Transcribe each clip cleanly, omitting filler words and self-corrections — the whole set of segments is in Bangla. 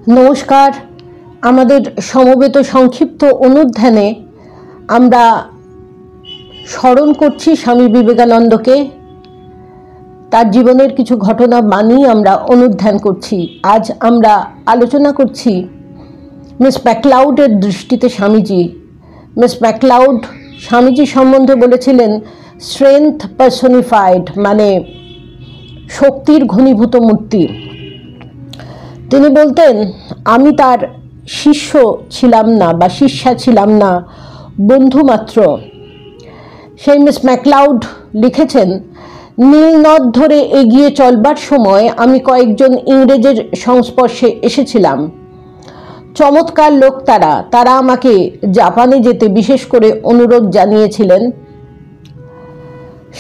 নমস্কার। আমাদের সমবেত সংক্ষিপ্ত অনুধ্যানে আমরা স্মরণ করছি স্বামী বিবেকানন্দকে। তার জীবনের কিছু ঘটনা মানেই আমরা অনুধ্যান করছি। আজ আমরা আলোচনা করছি মিস ম্যাকলাউডের দৃষ্টিতে স্বামীজি। মিস ম্যাকলাউড স্বামীজি সম্বন্ধে বলেছিলেন স্ট্রেংথ পার্সনিফাইড, মানে শক্তির ঘনীভূত মূর্তি। তিনি বলতেন, আমি তার শিষ্য ছিলাম না বা শিষ্যা ছিলাম না, বন্ধু মাত্র। সেই মিস ম্যাকলাউড লিখেছেন, নীল নদ ধরে এগিয়ে চলবার সময় আমি কয়েকজন ইংরেজের সংস্পর্শে এসেছিলাম। চমৎকার লোক তারা আমাকে জাপানে যেতে বিশেষ করে অনুরোধ জানিয়েছিলেন।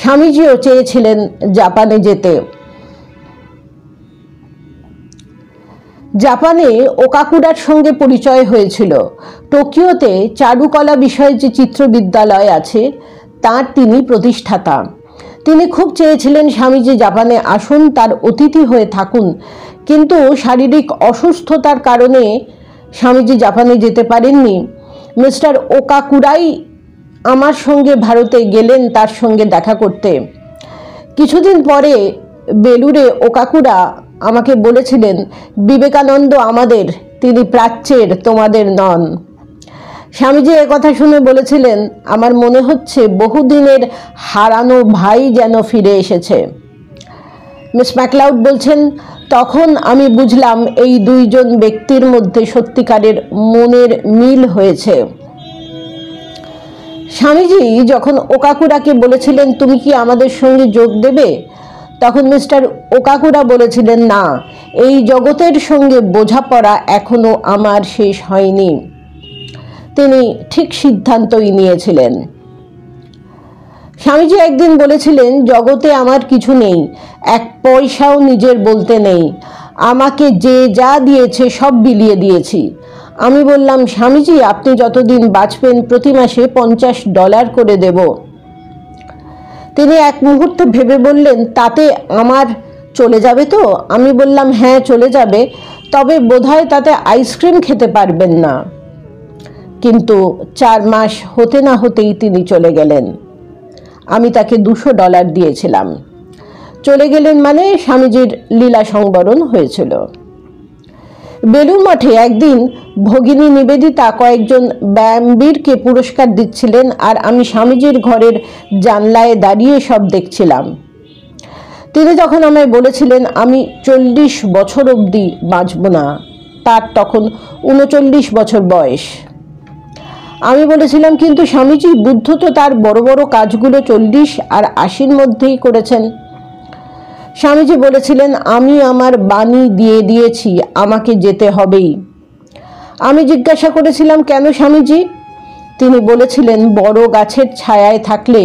স্বামীজিও চেয়েছিলেন জাপানে যেতে। জাপানে ওকাকুরার সঙ্গে পরিচয় হয়েছিল। টোকিওতে চারুকলা বিষয়ে যে চিত্রবিদ্যালয় আছে তার তিনি প্রতিষ্ঠাতা। তিনি খুব চেয়েছিলেন স্বামীজি জাপানে আসুন, তার অতিথি হয়ে থাকুন, কিন্তু শারীরিক অসুস্থতার কারণে স্বামীজি জাপানে যেতে পারেননি। মিস্টার ওকাকুরাই আমার সঙ্গে ভারতে গেলেন তার সঙ্গে দেখা করতে। কিছুদিন পরে বেলুড়ে ওকাকুরা আমাকে বলেছিলেন, বিবেকানন্দ আমাদের, তিনি প্রাচ্যের, তোমাদের নন। স্বামীজি একথা শুনে বলেছিলেন, আমার মনে হচ্ছে বহুদিনের হারানো ভাই যেন ফিরে এসেছে। মিস ম্যাকলাউড বলছেন, তখন আমি বুঝলাম এই দুইজন ব্যক্তির মধ্যে সত্যিকারের মনের মিল হয়েছে। স্বামীজি যখন ওকাকুরাকে বলেছিলেন, তুমি কি আমাদের সঙ্গে যোগ দেবে, তখন মিস্টার ওকাকুরা বলেছিলেন, না, এই জগতের সঙ্গে বোঝাপড়া এখনো আমার শেষ হয়নি। তিনি ঠিক সিদ্ধান্তই নিয়েছিলেন। স্বামীজি একদিন বলেছিলেন, জগতে আমার কিছু নেই, এক পয়সাও নিজের বলতে নেই, আমাকে যে যা দিয়েছে সব বিলিয়ে দিয়েছি। আমি বললাম, স্বামীজি আপনি যতদিন বাঁচবেন প্রতি মাসে $50 করে দেব। তিনি এক মুহূর্ত ভেবে বললেন, তাতে আমার চলে যাবে তো? আমি বললাম, হ্যাঁ চলে যাবে, তবে বোধহয় তাতে আইসক্রিম খেতে পারবেন না। কিন্তু 4 মাস হতে না হতেই তিনি চলে গেলেন। আমি তাকে $200 দিয়েছিলাম। চলে গেলেন মানে স্বামীজির লীলা সংবরণ হয়েছিল। বেলুর মঠে একদিন ভগিনী নিবেদিতা কয়েকজন ব্যায়ামবীরকে পুরস্কার দিচ্ছিলেন, আর আমি স্বামীজির ঘরের জানলায় দাঁড়িয়ে সব দেখছিলাম। তিনি তখন আমায় বলেছিলেন, আমি 40 বছর অবধি বাঁচব না। তার তখন 39 বছর বয়স। আমি বলেছিলাম, কিন্তু স্বামীজি, বুদ্ধ তো তার বড় বড় কাজগুলো 40 আর 80-র মধ্যেই করেছেন। স্বামীজি বলেছিলেন, আমি আমার বাণী দিয়ে দিয়েছি, আমাকে যেতে হবেই। আমি জিজ্ঞাসা করেছিলাম, কেন স্বামীজি? তিনি বলেছিলেন, বড় গাছের ছায়ায় থাকলে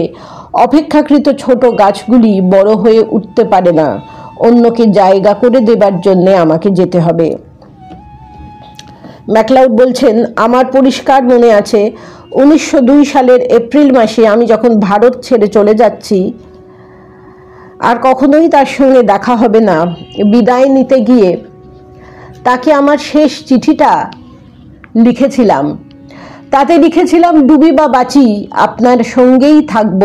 অপেক্ষাকৃত ছোট গাছগুলি বড় হয়ে উঠতে পারে না, অন্যকে জায়গা করে দেবার জন্যে আমাকে যেতে হবে। ম্যাকলাউড বলছেন, আমার পরিষ্কার মনে আছে 1902 সালের এপ্রিল মাসে আমি যখন ভারত ছেড়ে চলে যাচ্ছি, আর কখনোই তার সঙ্গে দেখা হবে না, বিদায় নিতে গিয়ে তাকে আমার শেষ চিঠিটা লিখেছিলাম। তাতে লিখেছিলাম, ডুবি বা বাঁচি আপনার সঙ্গেই থাকব।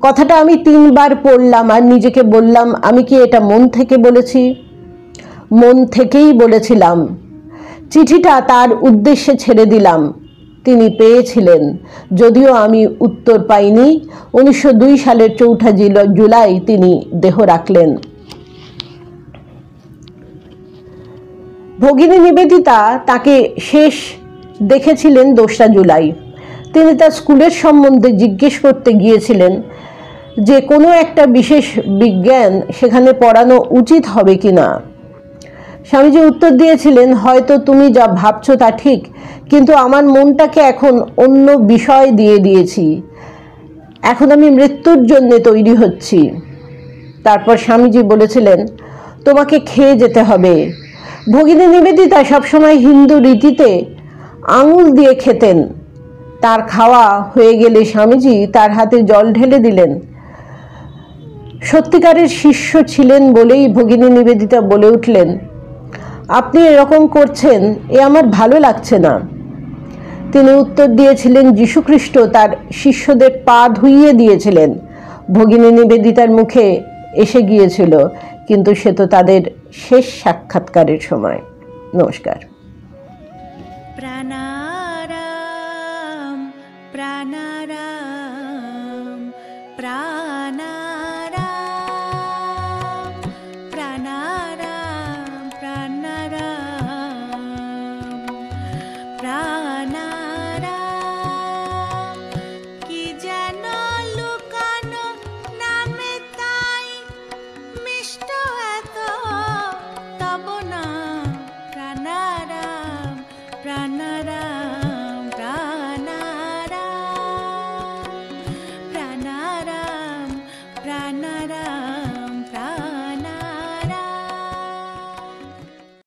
কথাটা আমি 3 বার পড়লাম আর নিজেকে বললাম, আমি কি এটা মন থেকে বলেছি? মন থেকেই বলেছিলাম। চিঠিটা তার উদ্দেশ্যে ছেড়ে দিলাম। তিনি পেয়েছিলেন, যদিও আমি উত্তর পাইনি। 1902 সালের 4 জুলাই তিনি দেহ রাখলেন। ভগিনী নিবেদিতা তাকে শেষ দেখেছিলেন 2 জুলাই। তিনি তার স্কুলের সম্বন্ধে জিজ্ঞেস করতে গিয়েছিলেন যে কোনো একটা বিশেষ বিজ্ঞান সেখানে পড়ানো উচিত হবে কিনা। স্বামীজি উত্তর দিয়েছিলেন, হয়তো তুমি যা ভাবছো তা ঠিক, কিন্তু আমার মনটাকে এখন অন্য বিষয় দিয়ে দিয়েছি। এখন আমি মৃত্যুর জন্য তৈরি হচ্ছি। তারপর স্বামীজি বলেছিলেন, তোমাকে খেয়ে যেতে হবে। ভগিনী নিবেদিতা সবসময় হিন্দু রীতিতে আঙুল দিয়ে খেতেন। তার খাওয়া হয়ে গেলে স্বামীজি তার হাতে জল ঢেলে দিলেন। সত্যিকারের শিষ্য ছিলেন বলেই ভগিনী নিবেদিতা বলে উঠলেন, আপনি এরকম করছেন, এ আমার ভালো লাগছে না। তিনি উত্তর দিয়েছিলেন, যীশুখ্রিস্ট তার শিষ্যদের পা ধুইয়ে দিয়েছিলেন। ভগিনী নিবেদিতার মুখে এসে গিয়েছিল, কিন্তু সে তো তাদের শেষ সাক্ষাৎকারের সময়। নমস্কার। প্রাণারাম প্রাণারাম প্রাণারাম প্রাণারাম প্রাণারাম প্রাণারাম কি যেন লুকানো নামে তাই মিষ্ট এত তব না প্রাণারাম প্রাণারাম